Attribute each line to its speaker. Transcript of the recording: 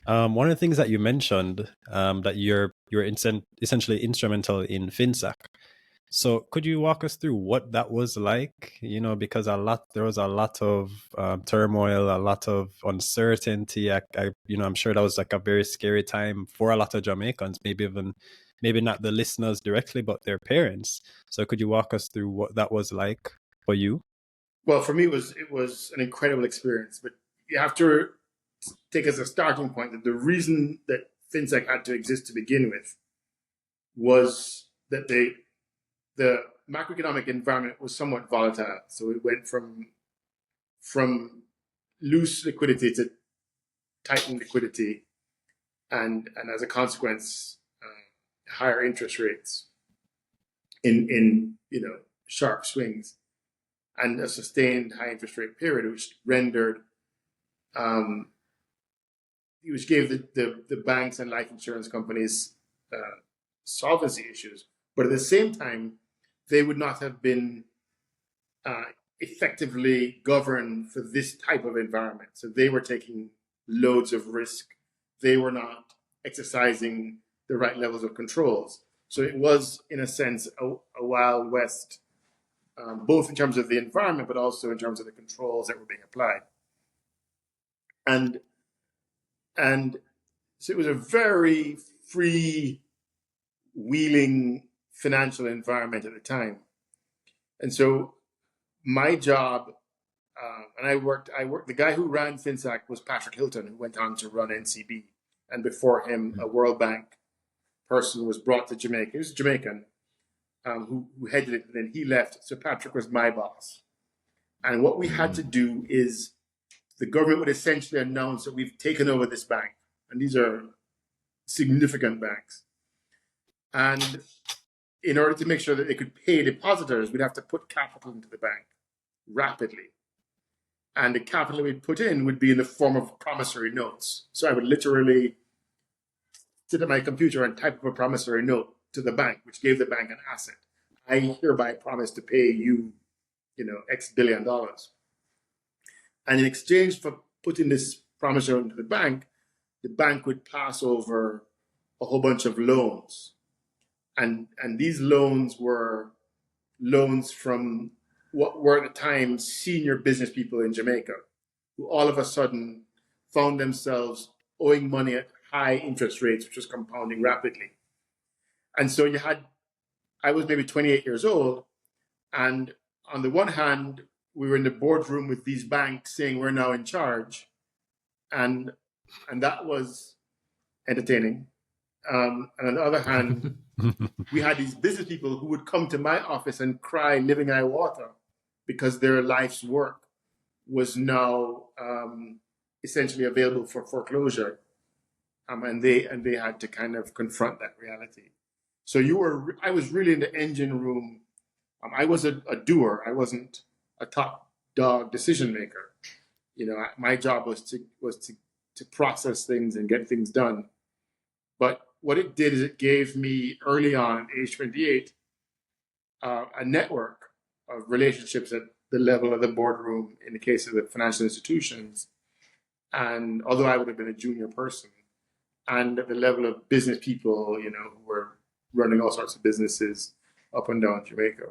Speaker 1: One of the things that you mentioned, that you're essentially instrumental in FINSAC. So could you walk us through what that was like? Because there was a lot of turmoil, a lot of uncertainty. I'm sure that was like a very scary time for a lot of Jamaicans, maybe not the listeners directly, but their parents. So could you walk us through what that was like for you?
Speaker 2: Well, for me, it was an incredible experience. But you have to take as a starting point that the reason that FinSec had to exist to begin with was that the macroeconomic environment was somewhat volatile. So it went from loose liquidity to tightened liquidity, and as a consequence, higher interest rates in sharp swings, and a sustained high interest rate period, which rendered which gave the banks and life insurance companies solvency issues. But at the same time, they would not have been effectively governed for this type of environment. So they were taking loads of risk. They were not exercising the right levels of controls. So it was, in a sense, a Wild West, both in terms of the environment, but also in terms of the controls that were being applied. And so it was a very free-wheeling financial environment at the time. And so my job, and I worked, the guy who ran FinSac was Patrick Hilton, who went on to run NCB. And before him, a World Bank person was brought to Jamaica. He was a Jamaican, who headed it, and then he left. So Patrick was my boss. And what we had to do is the government would essentially announce that we've taken over this bank. And these are significant banks. And in order to make sure that they could pay depositors, we'd have to put capital into the bank rapidly. And the capital we'd put in would be in the form of promissory notes. So I would literally sit at my computer and type up a promissory note to the bank, which gave the bank an asset. I hereby promise to pay you, X billion dollars. And in exchange for putting this promissory note into the bank would pass over a whole bunch of loans. And these loans were loans from what were at the time senior business people in Jamaica, who all of a sudden found themselves owing money at high interest rates, which was compounding rapidly. And so I was maybe 28 years old. And on the one hand, we were in the boardroom with these banks saying we're now in charge. And that was entertaining. And on the other hand, we had these business people who would come to my office and cry living eye water because their life's work was now essentially available for foreclosure. And they had to kind of confront that reality. So I was really in the engine room. I was a doer. I wasn't a top dog decision maker. My job was to process things and get things done. But what it did is it gave me early on, at age 28, a network of relationships at the level of the boardroom in the case of the financial institutions. And although I would have been a junior person, and at the level of business people, who were running all sorts of businesses up and down Jamaica.